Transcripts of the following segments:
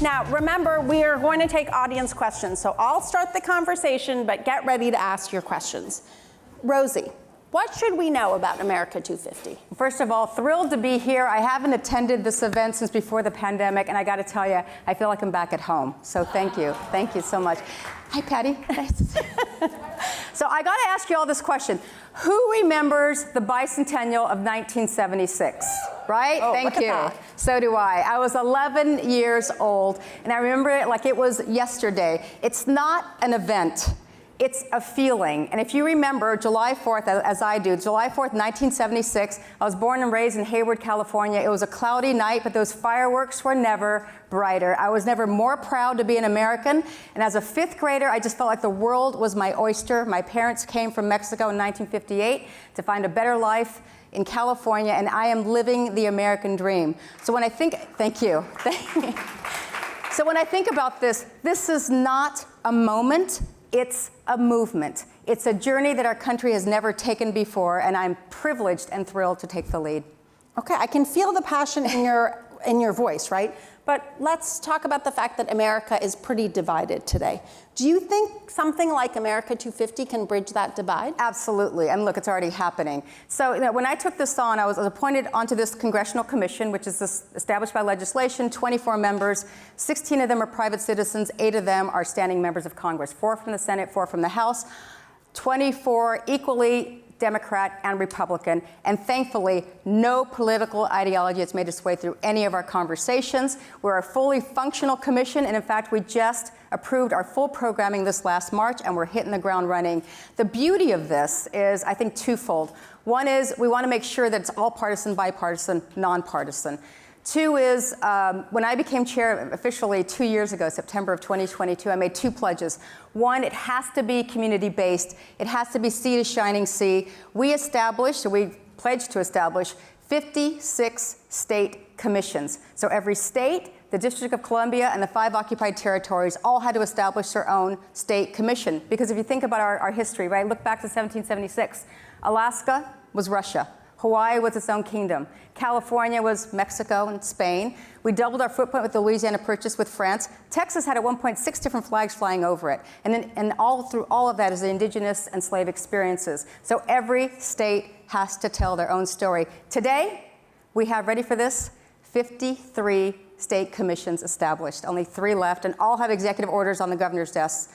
Now, remember, we are going to take audience questions, so I'll start the conversation, but get ready to ask your questions. Rosie, what should we know about America 250? First of all, thrilled to be here. I haven't attended this event since before the pandemic, and I got to tell you, I feel like I'm back at home. So thank you. Thank you so much. Hi, Patty. So I got to ask you all this question. Who remembers the bicentennial of 1976? Right? Oh, Thank look at you. that. So do I. I was 11 years old, and I remember it like it was yesterday. It's not an event. It's a feeling. And if you remember July 4th, as I do, July 4th, 1976, I was born and raised in Hayward, California. It was a cloudy night, but those fireworks were never brighter. I was never more proud to be an American. And as a fifth grader, I just felt like the world was my oyster. My parents came from Mexico in 1958 to find a better life in California, and I am living the American dream. So when I think, thank you. So when I think about this, this is not a moment. It's a movement. It's a journey that our country has never taken before, and I'm privileged and thrilled to take the lead. Okay, I can feel the passion in your voice, right? But let's talk about the fact that America is pretty divided today. Do you think something like America 250 can bridge that divide? Absolutely, and look, it's already happening. So when I took this on, I was appointed onto this Congressional Commission, which is established by legislation, 24 members, 16 of them are private citizens, 8 of them are standing members of Congress, 4 from the Senate, 4 from the House, 24 equally Democrat and Republican, and thankfully, no political ideology has made its way through any of our conversations. We're a fully functional commission, and in fact, we just approved our full programming this last March, and we're hitting the ground running. The beauty of this is, I think, twofold. One is we want to make sure that it's all partisan, bipartisan, nonpartisan. 2 is, when I became chair officially 2 years ago, September of 2022, I made 2 pledges. 1, it has to be community-based. It has to be sea to shining sea. We pledged to establish 56 state commissions. So every state, the District of Columbia, and the 5 occupied territories all had to establish their own state commission. Because if you think about our history, right, look back to 1776. Alaska was Russia. Hawaii was its own kingdom. California was Mexico and Spain. We doubled our footprint with the Louisiana Purchase with France. Texas had at one point 6 different flags flying over it. And through all of that is the indigenous and slave experiences. So every state has to tell their own story. Today, we have, ready for this, 53 state commissions established. Only 3 left, and all have executive orders on the governor's desk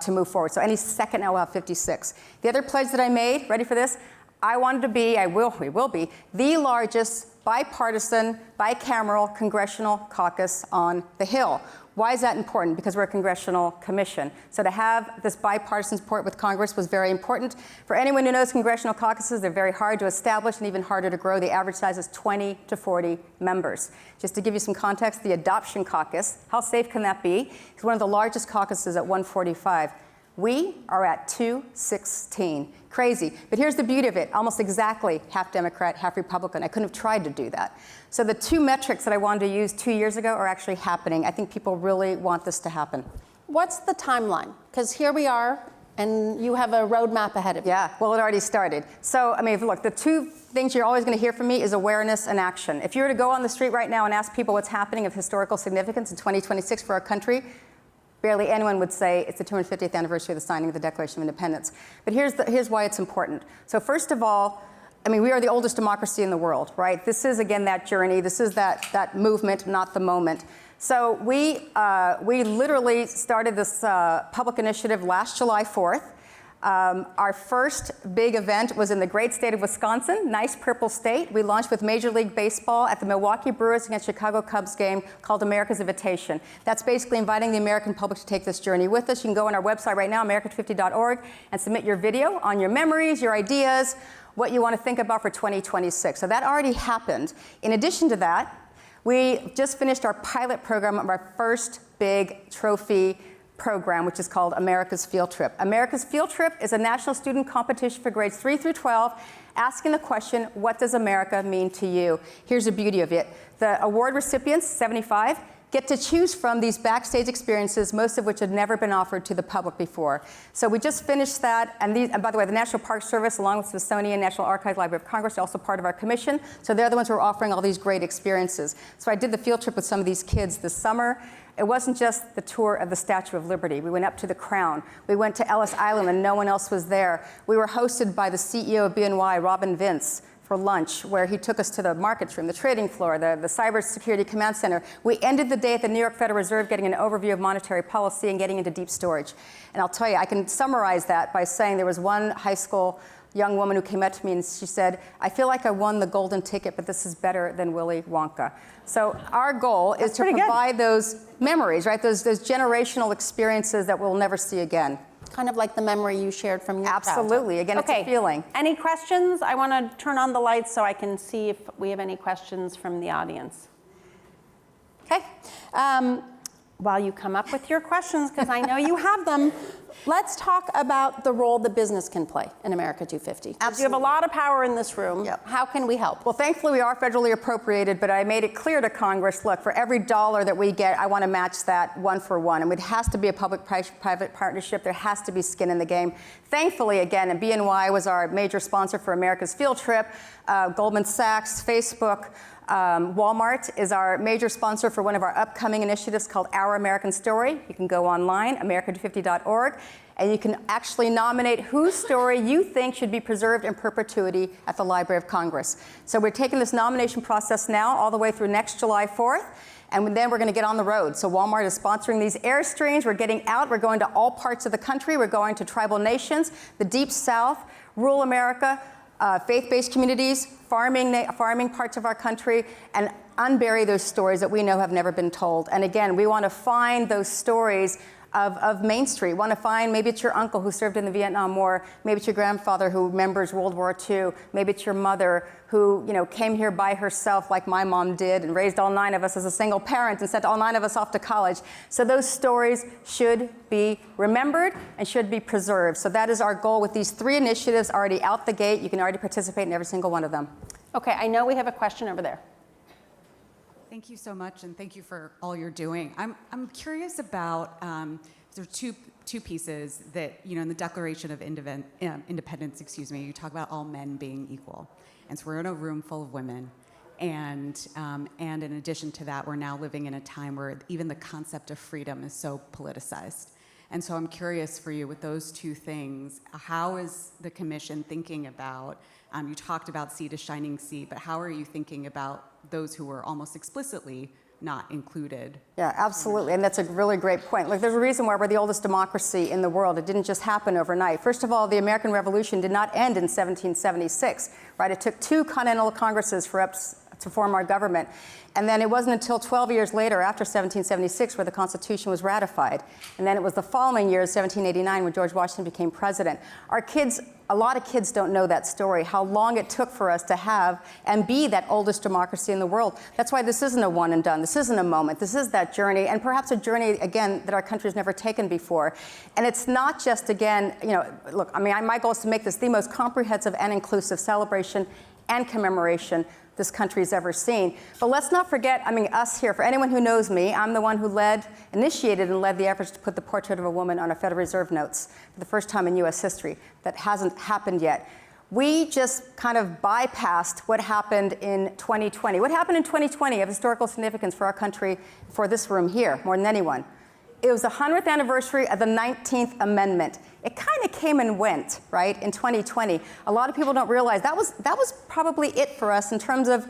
to move forward. So any second now we'll have 56. The other pledge that I made, ready for this, I wanted to be, we will be, the largest bipartisan, bicameral congressional caucus on the Hill. Why is that important? Because we're a congressional commission. So to have this bipartisan support with Congress was very important. For anyone who knows congressional caucuses, they're very hard to establish and even harder to grow. The average size is 20 to 40 members. Just to give you some context, the Adoption Caucus, how safe can that be? It's one of the largest caucuses at 145. We are at 216. Crazy. But here's the beauty of it. Almost exactly half Democrat, half Republican. I couldn't have tried to do that. So the 2 metrics that I wanted to use 2 years ago are actually happening. I think people really want this to happen. What's the timeline? Because here we are, and you have a roadmap ahead of you. Yeah, well, it already started. So, I mean, look, the 2 things you're always going to hear from me is awareness and action. If you were to go on the street right now and ask people what's happening of historical significance in 2026 for our country, barely anyone would say it's the 250th anniversary of the signing of the Declaration of Independence. But here's why it's important. So first of all, I mean, we are the oldest democracy in the world, right? This is, again, that journey. This is that movement, not the moment. So we literally started this public initiative last July 4th. Our first big event was in the great state of Wisconsin, nice purple state. We launched with Major League Baseball at the Milwaukee Brewers against Chicago Cubs game called America's Invitation. That's basically inviting the American public to take this journey with us. You can go on our website right now, america250.org, and submit your video on your memories, your ideas, what you want to think about for 2026. So that already happened. In addition to that, we just finished our pilot program of our first big trophy program, which is called America's Field Trip. America's Field Trip is a national student competition for grades 3 through 12, asking the question, what does America mean to you? Here's the beauty of it. The award recipients, 75, get to choose from these backstage experiences, most of which had never been offered to the public before. So we just finished that, and by the way, the National Park Service, along with Smithsonian, National Archives, Library of Congress, are also part of our commission. So they're the ones who are offering all these great experiences. So I did the field trip with some of these kids this summer. It wasn't just the tour of the Statue of Liberty. We went up to the Crown. We went to Ellis Island, and no one else was there. We were hosted by the CEO of BNY, Robin Vince, for lunch, where he took us to the markets room, the trading floor, the cybersecurity command center. We ended the day at the New York Federal Reserve getting an overview of monetary policy and getting into deep storage. And I'll tell you, I can summarize that by saying there was one high school young woman who came up to me and she said, I feel like I won the golden ticket, but this is better than Willy Wonka. So our goal is to provide those memories, right? Those generational experiences that we'll never see again. Kind of like the memory you shared from your childhood. Absolutely. Again, it's a feeling. Any questions? I want to turn on the lights so I can see if we have any questions from the audience. Okay. While you come up with your questions, because I know you have them, let's talk about the role the business can play in America 250. Absolutely. You have a lot of power in this room. Yep. How can we help? Well, thankfully, we are federally appropriated, but I made it clear to Congress, look, for every dollar that we get, I want to match that one for one. And it has to be a public-private partnership. There has to be skin in the game. Thankfully, again, and BNY was our major sponsor for America's field trip, Goldman Sachs, Facebook, Walmart is our major sponsor for one of our upcoming initiatives called Our American Story. You can go online, america250.org, and you can actually nominate whose story you think should be preserved in perpetuity at the Library of Congress. So we're taking this nomination process now all the way through next July 4th. And then we're going to get on the road. So Walmart is sponsoring these Airstreams. We're getting out. We're going to all parts of the country. We're going to tribal nations, the Deep South, rural America, faith-based communities, farming parts of our country, and unbury those stories that we know have never been told. And again, we want to find those stories of Main Street. Want to find, maybe it's your uncle who served in the Vietnam War, maybe it's your grandfather who remembers World War II, maybe it's your mother who came here by herself like my mom did and raised all 9 of us as a single parent and sent all 9 of us off to college. So those stories should be remembered and should be preserved. So that is our goal with these 3 initiatives already out the gate. You can already participate in every single one of them. Okay, I know we have a question over there. Thank you so much, and thank you for all you're doing. I'm curious about there are two pieces that in the Declaration of Independence, you talk about all men being equal, and so we're in a room full of women, and in addition to that, we're now living in a time where even the concept of freedom is so politicized. And so I'm curious for you with those 2 things, how is the commission thinking about? You talked about sea to shining sea, but how are you thinking about those who were almost explicitly not included? Yeah, absolutely, and that's a really great point. Look, there's a reason why we're the oldest democracy in the world. It didn't just happen overnight. First of all, the American Revolution did not end in 1776, right? It took 2 continental congresses for us to form our government. And then it wasn't until 12 years later, after 1776, where the Constitution was ratified. And then it was the following year, 1789, when George Washington became president. Our kids, a lot of kids don't know that story, how long it took for us to have and be that oldest democracy in the world. That's why this isn't a one and done. This isn't a moment. This is that journey, and perhaps a journey, again, that our country's never taken before. And it's not just, again, look, my goal is to make this the most comprehensive and inclusive celebration and commemoration this country's ever seen. But let's not forget, us here, for anyone who knows me, I'm the one who initiated and led the efforts to put the portrait of a woman on our Federal Reserve notes for the first time in U.S. history. That hasn't happened yet. We just kind of bypassed what happened in 2020. What happened in 2020 of historical significance for our country, for this room here, more than anyone? It was the 100th anniversary of the 19th Amendment. It kind of came and went, right, in 2020. A lot of people don't realize that was probably it for us in terms of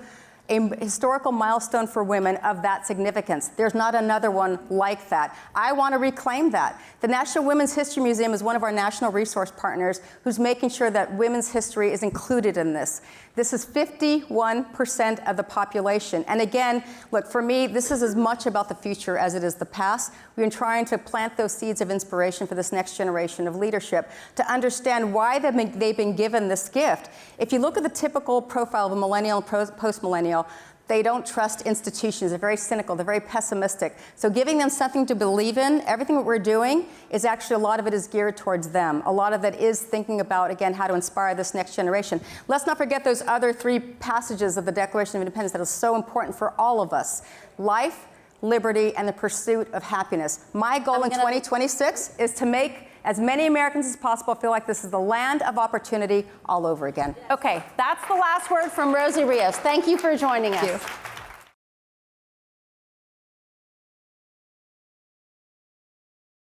a historical milestone for women of that significance. There's not another one like that. I want to reclaim that. The National Women's History Museum is one of our national resource partners who's making sure that women's history is included in this. This is 51% of the population. And again, look, for me, this is as much about the future as it is the past. We've been trying to plant those seeds of inspiration for this next generation of leadership to understand why they've been given this gift. If you look at the typical profile of a millennial and post-millennial, they don't trust institutions. They're very cynical. They're very pessimistic. So giving them something to believe in, everything that we're doing is actually, a lot of it is geared towards them. A lot of it is thinking about, again, how to inspire this next generation. Let's not forget those other 3 passages of the Declaration of Independence that are so important for all of us. Life, liberty, and the pursuit of happiness. My goal in 2026 is to make as many Americans as possible feel like this is the land of opportunity all over again. Okay, that's the last word from Rosie Rios. Thank you for joining us. Thank you.